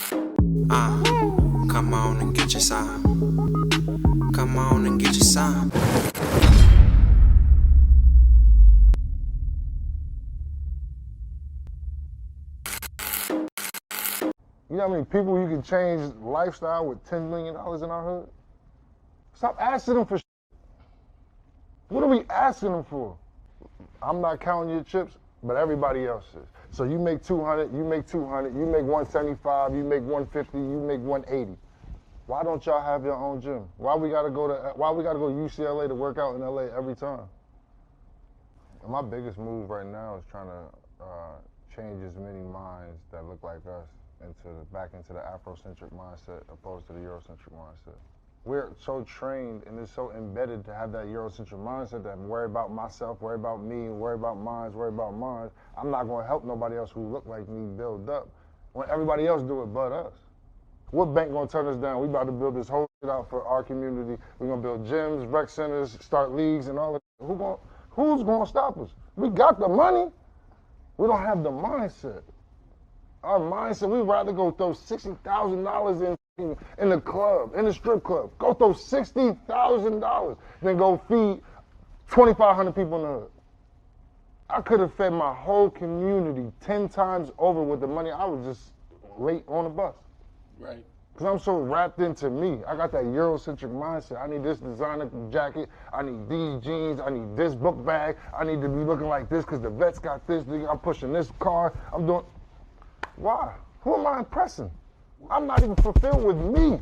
Come on and get your sign. Come on and get your sign. You know how many people you can change lifestyle with $10 million in our hood? Stop asking them for shit. What are we asking them for? I'm not counting your chips, but everybody else is. So you make 200, you make 200, you make 175, you make 150, you make 180. Why don't y'all have your own gym? Why we gotta go to UCLA to work out in LA every time? And my biggest move right now is trying to change as many minds that look like us back into the Afrocentric mindset opposed to the Eurocentric mindset. We're so trained and it's so embedded to have that Eurocentric mindset that worry about myself, worry about me, worry about mine, worry about mine. I'm not gonna help nobody else who look like me build up when everybody else do it but us. What bank gonna turn us down? We about to build this whole shit out for our community. We're gonna build gyms, rec centers, start leagues and all of that. Who's gonna stop us? We got the money. We don't have the mindset. Our mindset, we'd rather go throw $60,000 in the club, in the strip club. Go throw $60,000 than go feed 2,500 people in the hood. I could have fed my whole community 10 times over with the money I was just late on the bus. Right. Because I'm so wrapped into me. I got that Eurocentric mindset. I need this designer jacket. I need these jeans. I need this book bag. I need to be looking like this because the vet's got this. I'm pushing this car. I'm doing... Why? Who am I impressing? I'm not even fulfilled with me.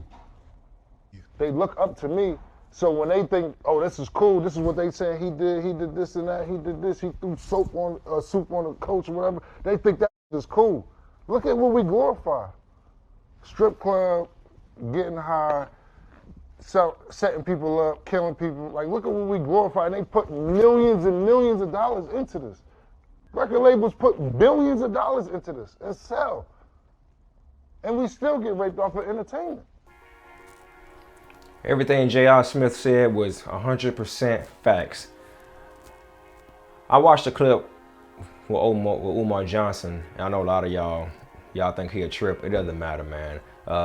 They look up to me. So when they think, oh, this is cool, this is what they say he did this and that, he did this, he threw soup on a coach or whatever, they think that is cool. Look at what we glorify. Strip club, getting high, setting people up, killing people. Like, look at what we glorify. And they put millions and millions of dollars into this. Record labels put billions of dollars into this and sell. And we still get raped off of entertainment. Everything J.R. Smith said was 100% facts. I watched a clip with Umar Johnson. I know a lot of y'all think he a trip. It doesn't matter, man.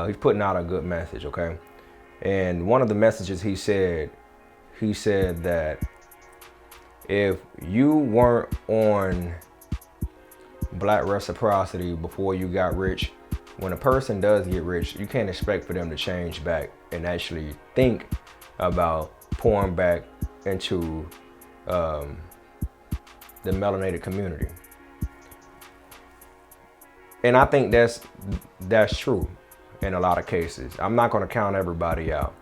He's putting out a good message, okay? And one of the messages he said that if you weren't on Black Reciprocity before you got rich, when a person does get rich, you can't expect for them to change back and actually think about pouring back into the melanated community. And I think that's true in a lot of cases. I'm not gonna count everybody out.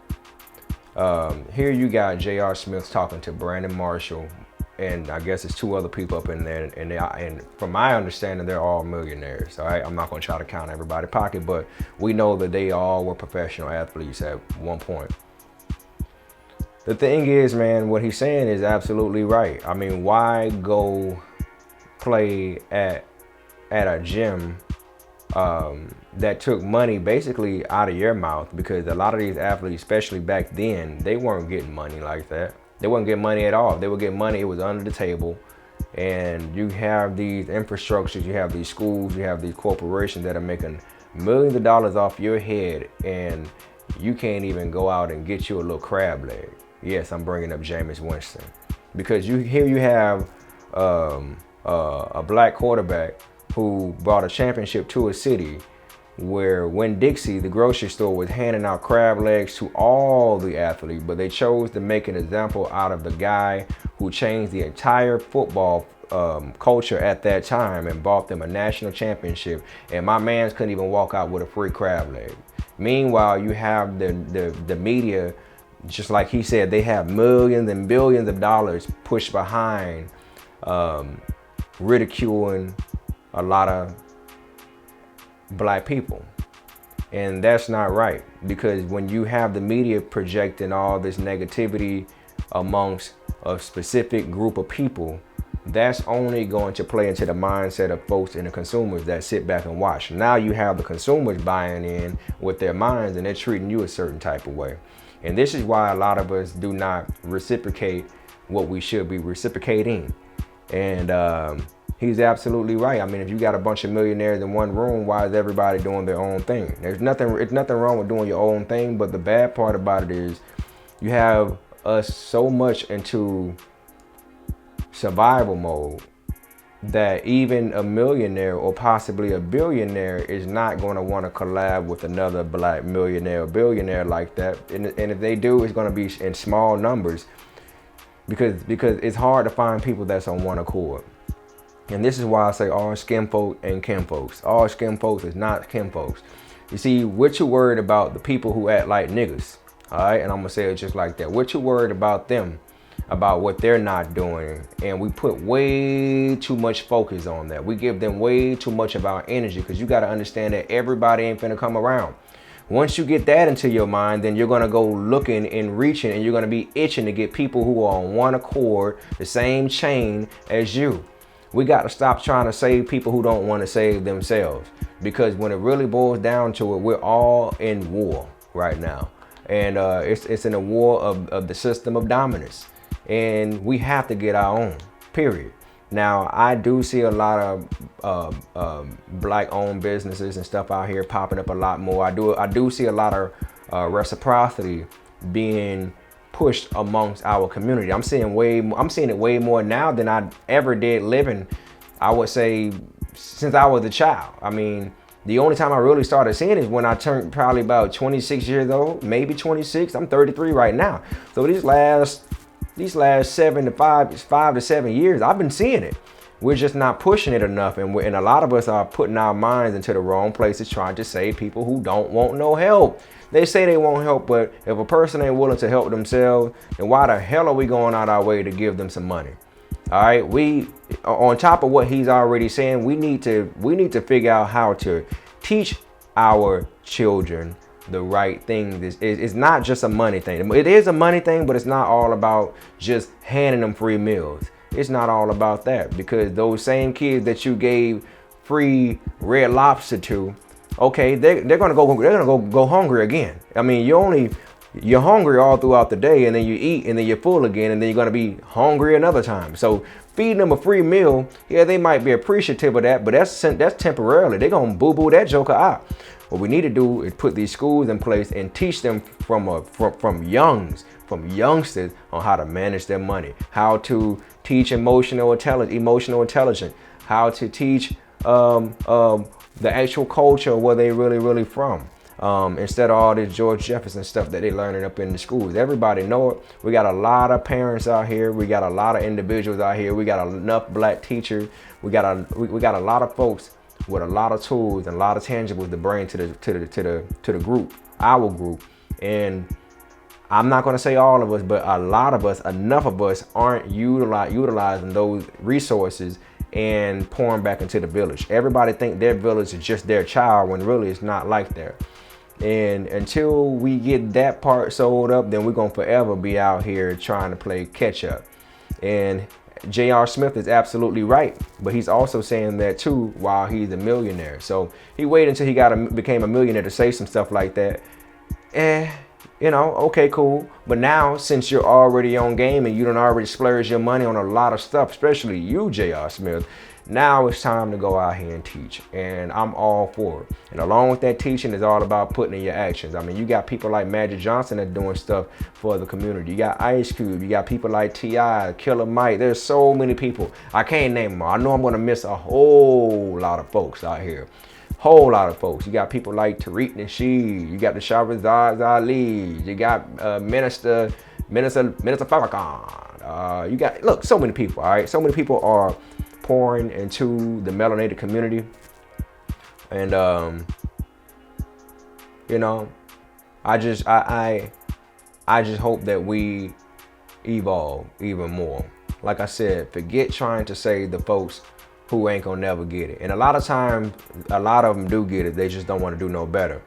Here you got J.R. Smith talking to Brandon Marshall, and I guess it's two other people up in there, and from my understanding, they're all millionaires. All right, I'm not gonna try to count everybody's pocket, but we know that they all were professional athletes at one point. The thing is, man, what he's saying is absolutely right. I mean, why go play at a gym that took money basically out of your mouth? Because a lot of these athletes, especially back then, they weren't getting money like that. They wouldn't get money at all. They would get money, it was under the table. And you have these infrastructures, you have these schools, you have these corporations that are making millions of dollars off your head, and you can't even go out and get you a little crab leg. Yes, I'm bringing up Jameis Winston. Because here you have a black quarterback who brought a championship to a city where Winn-Dixie, the grocery store, was handing out crab legs to all the athletes, but they chose to make an example out of the guy who changed the entire football culture at that time and bought them a national championship, and my mans couldn't even walk out with a free crab leg. Meanwhile, you have the media, just like he said, they have millions and billions of dollars pushed behind ridiculing a lot of Black people. And that's not right, because when you have the media projecting all this negativity amongst a specific group of people, that's only going to play into the mindset of folks and the consumers that sit back and watch. Now you have the consumers buying in with their minds, and they're treating you a certain type of way. And this is why a lot of us do not reciprocate what we should be reciprocating. And He's absolutely right. I mean, if you got a bunch of millionaires in one room, why is everybody doing their own thing? It's nothing wrong with doing your own thing, but the bad part about it is you have us so much into survival mode that even a millionaire or possibly a billionaire is not going to want to collab with another black millionaire or billionaire like that. And if they do, it's going to be in small numbers because it's hard to find people that's on one accord. And this is why I say all skin folk and kin folks. All skin folks is not kin folks. You see, what you worried about the people who act like niggas, all right? And I'm gonna say it just like that. What you worried about them, about what they're not doing, and we put way too much focus on that. We give them way too much of our energy because you got to understand that everybody ain't finna come around. Once you get that into your mind, then you're gonna go looking and reaching, and you're gonna be itching to get people who are on one accord, the same chain as you. We got to stop trying to save people who don't want to save themselves, because when it really boils down to it, we're all in war right now, and it's in a war of the system of dominance, and we have to get our own, period. Now, I do see a lot of black-owned businesses and stuff out here popping up a lot more. I do see a lot of reciprocity being pushed amongst our community. I'm seeing it way more now than I ever did living, I would say, since I was a child. I mean, the only time I really started seeing it is when I turned probably about 26 years old, maybe 26. I'm 33 right now. So these last 5 to 7 years, I've been seeing it. We're just not pushing it enough, and a lot of us are putting our minds into the wrong places, trying to save people who don't want no help. They say they won't help, but if a person ain't willing to help themselves, then why the hell are we going out our way to give them some money? All right, we, on top of what he's already saying, we need to figure out how to teach our children the right thing. It's not just a money thing. It is a money thing, but it's not all about just handing them free meals. It's not all about that, because those same kids that you gave free Red Lobster to, okay, they're gonna go hungry again. I mean, you're hungry all throughout the day, and then you eat, and then you're full again, and then you're gonna be hungry another time. So feeding them a free meal, yeah, they might be appreciative of that, but that's temporarily. They're gonna boo-boo that joker out. What we need to do is put these schools in place and teach them from youngsters on how to manage their money, how to teach emotional intelligence, how to teach the actual culture where they really from. Instead of all this George Jefferson stuff that they learning up in the schools. Everybody know it. We got a lot of parents out here. We got a lot of individuals out here. We got enough black teachers. We got a lot of folks with a lot of tools and a lot of tangibles to bring to the group, our group. And I'm not gonna say all of us, but a lot of us, enough of us aren't utilizing those resources and pouring back into the village. Everybody think their village is just their child, when really it's not like that. And until we get that part sold up, then we're gonna forever be out here trying to play catch up. And J.R. Smith is absolutely right, but he's also saying that too while he's a millionaire. So he waited until he became a millionaire to say some stuff like that. You know, okay, cool. But now, since you're already on game and you done already splurged your money on a lot of stuff, especially you, J.R. Smith, now it's time to go out here and teach. And I'm all for it. And along with that teaching is all about putting in your actions. I mean, you got people like Magic Johnson that's doing stuff for the community. You got Ice Cube. You got people like T.I., Killer Mike. There's so many people. I can't name them all. I know I'm going to miss a whole lot of folks out here. Whole lot of folks. You got people like Tariq Nasheed. You got the Shahrazad Ali. You got Minister Farrakhan. You got, look, so many people, all right? So many people are pouring into the melanated community. And, you know, I just hope that we evolve even more. Like I said, forget trying to save the folks who ain't gonna never get it. And a lot of times, a lot of them do get it. They just don't want to do no better.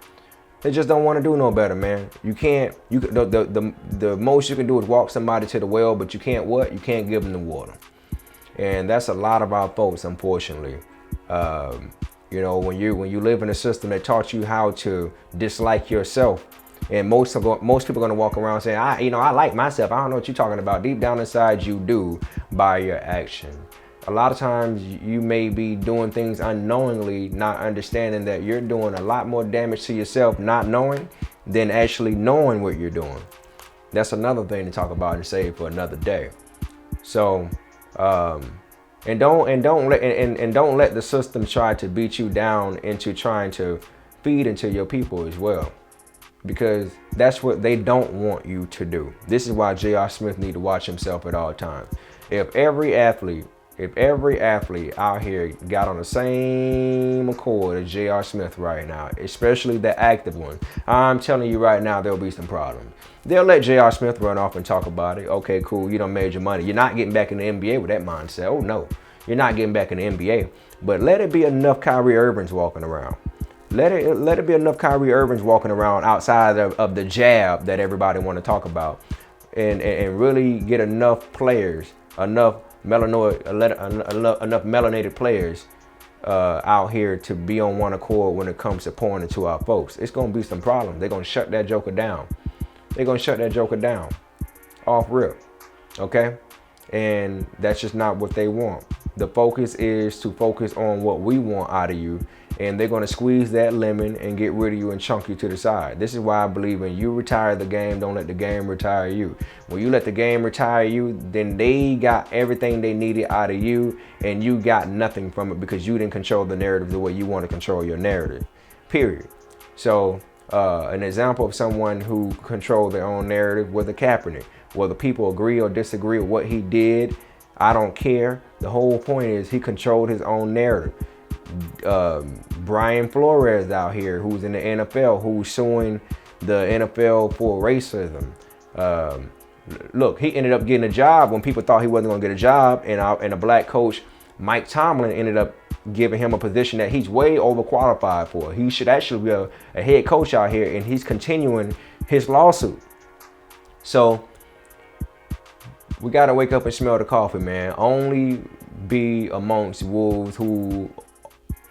They just don't want to do no better, man. You can't, the most you can do is walk somebody to the well, but you can't what? You can't give them the water. And that's a lot of our folks, unfortunately. You know, when you live in a system that taught you how to dislike yourself, and most people are gonna walk around saying, I like myself. I don't know what you're talking about. Deep down inside, you do by your action. A lot of times you may be doing things unknowingly, not understanding that you're doing a lot more damage to yourself not knowing than actually knowing what you're doing. That's another thing to talk about and save for another day. So, and don't let the system try to beat you down into trying to feed into your people as well, because that's what they don't want you to do. This is why J.R. Smith need to watch himself at all times. If every athlete out here got on the same accord as J.R. Smith right now, especially the active one, I'm telling you right now, there'll be some problems. They'll let J.R. Smith run off and talk about it. Okay, cool, you done made your money. You're not getting back in the NBA with that mindset. Oh no, you're not getting back in the NBA. But let it be enough Kyrie Irvings walking around. Let it be enough Kyrie Irvings walking around outside of the jab that everybody want to talk about, and really get enough players, enough melanated players out here to be on one accord when it comes to pouring into our folks. It's gonna be some problems. They're gonna shut that joker down. They're gonna shut that joker down off rip. Okay? And that's just not what they want. The focus is to focus on what we want out of you, and they're going to squeeze that lemon and get rid of you and chunk you to the side. This is why I believe in you retire the game, don't let the game retire you. When you let the game retire you, then they got everything they needed out of you, and you got nothing from it because you didn't control the narrative the way you want to control your narrative, period. So an example of someone who controlled their own narrative was a Kaepernick. Whether people agree or disagree with what he did, I don't care. The whole point is he controlled his own narrative. Brian Flores out here, who's in the NFL, who's suing the NFL for racism. Look, he ended up getting a job when people thought he wasn't going to get a job, and a black coach, Mike Tomlin, ended up giving him a position that he's way overqualified for. He should actually be a head coach out here, and he's continuing his lawsuit. So we got to wake up and smell the coffee, man. Only be amongst wolves who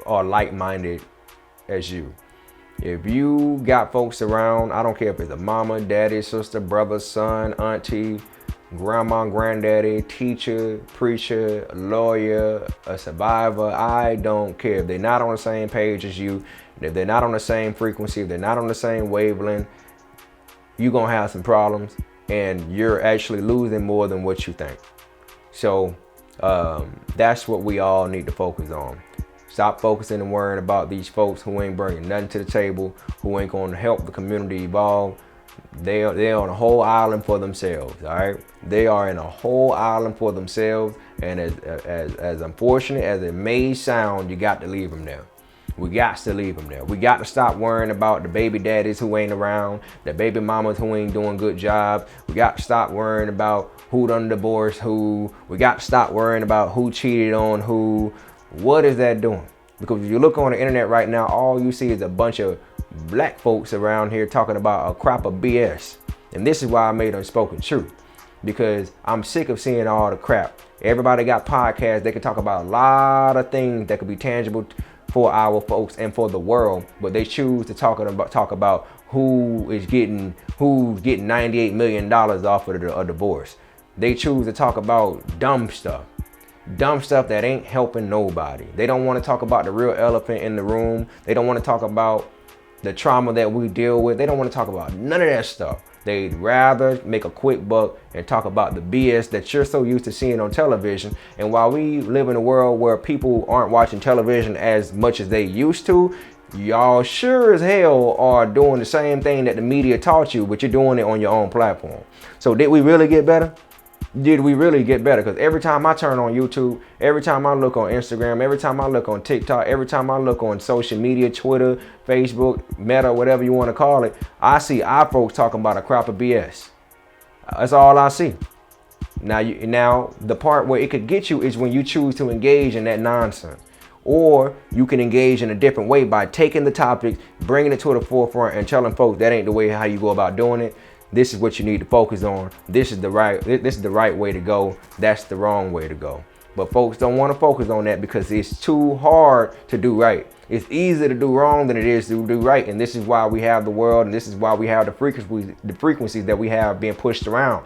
are like-minded as you. If you got folks around, I don't care if it's a mama, daddy, sister, brother, son, auntie, grandma, granddaddy, teacher, preacher, lawyer, a survivor, I don't care. If they're not on the same page as you, if they're not on the same frequency, if they're not on the same wavelength, you're going to have some problems, and you're actually losing more than what you think. So that's what we all need to focus on. Stop focusing and worrying about these folks who ain't bringing nothing to the table, who ain't going to help the community evolve. They're on a whole island for themselves, all right? They are in a whole island for themselves, and as unfortunate as it may sound, you got to leave them there. We got to leave them there. We got to stop worrying about the baby daddies who ain't around, the baby mamas who ain't doing good jobs. We got to stop worrying about who done divorced who. We got to stop worrying about who cheated on who. What is that doing? Because if you look on the internet right now, all you see is a bunch of black folks around here talking about a crop of BS. And this is why I made Unspoken Truth, because I'm sick of seeing all the crap. Everybody got podcasts. They can talk about a lot of things that could be tangible for our folks and for the world, but they choose to talk about who's getting $98 million off of a divorce. They choose to talk about dumb stuff that ain't helping nobody. They don't want to talk about the real elephant in the room. They don't want to talk about the trauma that we deal with. They don't want to talk about none of that stuff. They'd rather make a quick buck and talk about the BS that you're so used to seeing on television. And while we live in a world where people aren't watching television as much as they used to, y'all sure as hell are doing the same thing that the media taught you, but you're doing it on your own platform. So did we really get better? Did we really get better? Because every time I turn on YouTube, every time I look on Instagram, every time I look on TikTok, every time I look on social media, Twitter, Facebook, Meta, whatever you want to call it, I see our folks talking about a crop of BS. That's all I see. Now, the part where it could get you is when you choose to engage in that nonsense. Or you can engage in a different way by taking the topic, bringing it to the forefront, and telling folks that ain't the way how you go about doing it. This is what you need to focus on. This is the right way to go. That's the wrong way to go. But folks don't want to focus on that because it's too hard to do right. It's easier to do wrong than it is to do right. And this is why we have the world, and this is why we have the frequencies that we have being pushed around.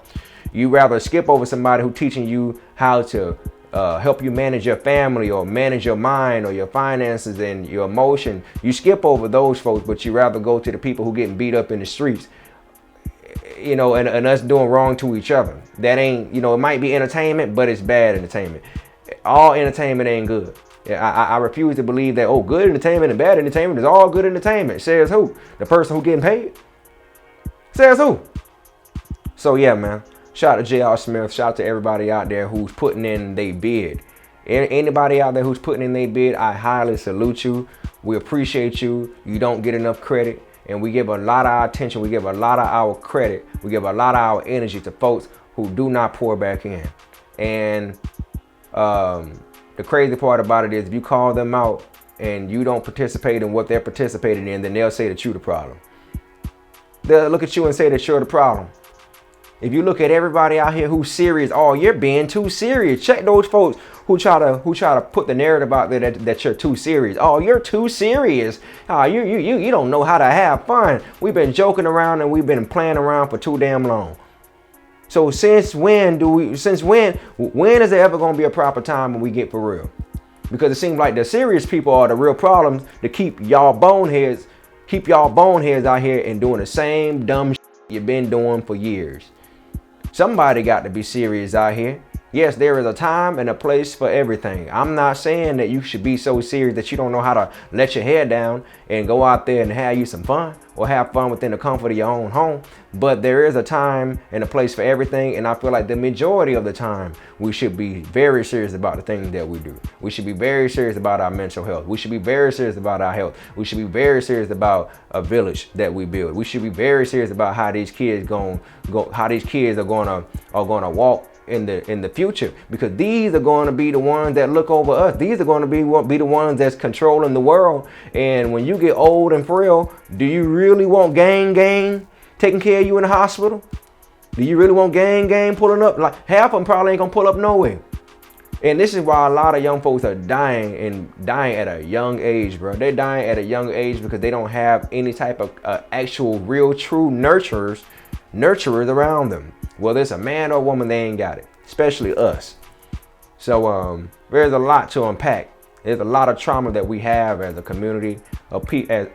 You rather skip over somebody who's teaching you how to help you manage your family or manage your mind or your finances and your emotion. You skip over those folks, but you rather go to the people who getting beat up in the streets, you know, and us doing wrong to each other. That ain't, you know, it might be entertainment, but it's bad entertainment. All entertainment ain't good. I refuse to believe that, oh, good entertainment and bad entertainment is all good entertainment. Says who? The person who getting paid? Says who? So yeah, man. Shout out to J.R. Smith. Shout out to everybody out there who's putting in their bid. Anybody out there who's putting in their bid, I highly salute you. We appreciate you. You don't get enough credit. And we give a lot of our attention. We give a lot of our credit. We give a lot of our energy to folks who do not pour back in. And the crazy part about it is if you call them out and you don't participate in what they're participating in, then they'll say that you're the problem. They'll look at you and say that you're the problem. If you look at everybody out here who's serious, oh, you're being too serious. Check those folks who try to put the narrative out there that you're too serious. Oh, you're too serious. Oh, you don't know how to have fun. We've been joking around and we've been playing around for too damn long. So when is there ever gonna be a proper time when we get for real? Because it seems like the serious people are the real problems to keep y'all boneheads out here and doing the same dumb shit you've been doing for years. Somebody got to be serious out here. Yes, there is a time and a place for everything. I'm not saying that you should be so serious that you don't know how to let your hair down and go out there and have you some fun or have fun within the comfort of your own home. But there is a time and a place for everything. And I feel like the majority of the time, we should be very serious about the things that we do. We should be very serious about our mental health. We should be very serious about our health. We should be very serious about a village that we build. We should be very serious about how these kids are gonna walk in the future, because these are going to be the ones that look over us. These are going to be the ones that's controlling the world. And when you get old and frail, do you really want gang taking care of you in the hospital? Do you really want gang pulling up? Like half of them probably ain't gonna pull up nowhere. And this is why a lot of young folks are dying at a young age, bro. They're dying at a young age because they don't have any type of actual real true nurturers around them. Whether it's a man or a woman, they ain't got it, especially us. So there's a lot to unpack. There's a lot of trauma that we have as a community of people,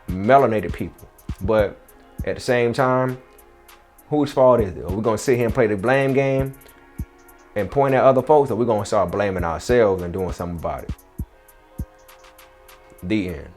melanated people. But at the same time, whose fault is it? Are we gonna sit here and play the blame game and point at other folks, or we're gonna start blaming ourselves and doing something about it? The end.